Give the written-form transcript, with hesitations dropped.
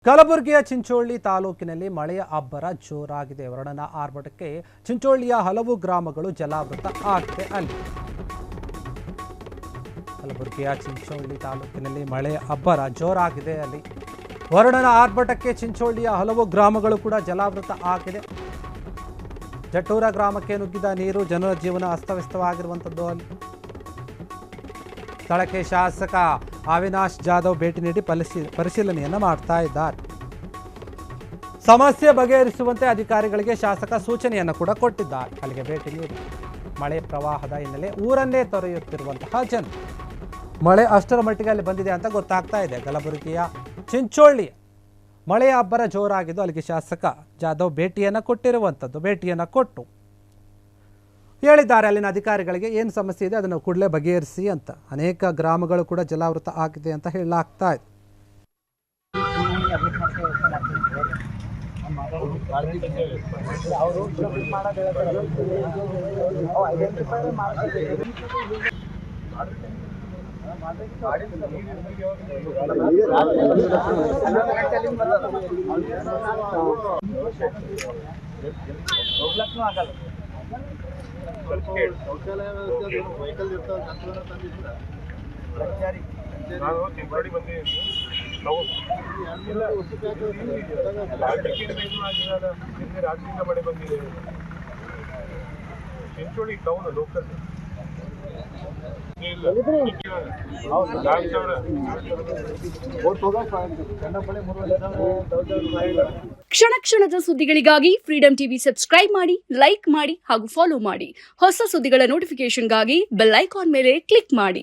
ಕಲಬುರಗಿಯ ಚಿಂಚೋಳಿ ತಾಲೂಕಿನಲ್ಲಿ ಮಳೆಯ ಅಬ್ಬರ ಜೋರಾಗಿದೆ. ವರ್ಣನ ಆರ್ಭಟಕ್ಕೆ ಚಿಂಚೋಳಿಯ ಹಲವು ಗ್ರಾಮಗಳು ಜಲಾವೃತ ಆಗಿದೆ. ಅಲ್ಲಿ ಕಲಬುರಗಿಯ ಚಿಂಚೋಳಿ ತಾಲೂಕಿನಲ್ಲಿ ಮಳೆಯ ಅಬ್ಬರ ಜೋರಾಗಿದೆ. ಅಲ್ಲಿ ವರ್ಣನ ಆರ್ಭಟಕ್ಕೆ ಚಿಂಚೋಳಿಯ ಹಲವು ಗ್ರಾಮಗಳು ಕೂಡ ಜಲಾವೃತ ಆಗಿದೆ. ಜಟ್ಟೂರ ಗ್ರಾಮಕ್ಕೆ ನುಗ್ಗಿದ ನೀರು ಜನರ ಜೀವನ ಅಸ್ತವ್ಯಸ್ತವಾಗಿರುವಂಥದ್ದು. ಅಲ್ಲಿ ಸ್ಥಳಕ್ಕೆ ಶಾಸಕ ಅವಿನಾಶ್ ಜಾಧವ್ ಭೇಟಿ ನೀಡಿ ಪರಿಶೀಲನೆಯನ್ನು ಮಾಡ್ತಾ ಇದ್ದಾರೆ. ಸಮಸ್ಯೆ ಬಗೆಹರಿಸುವಂತೆ ಅಧಿಕಾರಿಗಳಿಗೆ ಶಾಸಕ ಸೂಚನೆಯನ್ನು ಕೂಡ ಕೊಟ್ಟಿದ್ದಾರೆ. ಅಲ್ಲಿಗೆ ಭೇಟಿ ನೀಡಿ ಮಳೆ ಪ್ರವಾಹದ ಹಿನ್ನೆಲೆ ಊರನ್ನೇ ತೊರೆಯುತ್ತಿರುವಂತಹ ಜನ ಮಳೆ ಅಷ್ಟರ ಮಟ್ಟಿಗೆ ಅಲ್ಲಿ ಬಂದಿದೆ ಅಂತ ಗೊತ್ತಾಗ್ತಾ ಇದೆ. ಕಲಬುರಗಿಯ ಚಿಂಚೋಳಿ ಮಳೆಯ ಅಬ್ಬರ ಜೋರಾಗಿದ್ದು ಅಲ್ಲಿಗೆ ಶಾಸಕ ಜಾಧವ್ ಭೇಟಿಯನ್ನು ಕೊಟ್ಟು ಹೇಳಿದ್ದಾರೆ ಅಲ್ಲಿನ ಅಧಿಕಾರಿಗಳಿಗೆ ಏನು ಸಮಸ್ಯೆ ಇದೆ ಅದನ್ನು ಕೂಡಲೇ ಬಗೆಹರಿಸಿ ಅಂತ. ಅನೇಕ ಗ್ರಾಮಗಳು ಕೂಡ ಜಲಾವೃತ ಆಗಿದೆ ಅಂತ ಹೇಳಲಾಗ್ತಾ ಇದೆ. ನಾನು ಚಿಂಚೋಳಿ ಬಂದಿದ್ದೀನಿ. ರಾಜ್ಯದಿಂದ ಮಳೆ ಬಂದಿದೆ. ಚಿಂಚೋಳಿ ಟೌನ್ ಲೋಕಲ್ ಕ್ಷಣ ಕ್ಷಣದ ಸುದ್ದಿಗಳಿಗಾಗಿ ಫ್ರೀಡಂ ಟಿವಿ ಸಬ್ಸ್ಕ್ರೈಬ್ ಮಾಡಿ, ಲೈಕ್ ಮಾಡಿ ಹಾಗೂ ಫಾಲೋ ಮಾಡಿ. ಹೊಸ ಸುದ್ದಿಗಳ ನೋಟಿಫಿಕೇಶನ್ಗಾಗಿ ಬೆಲ್ ಐಕಾನ್ ಮೇಲೆ ಕ್ಲಿಕ್ ಮಾಡಿ.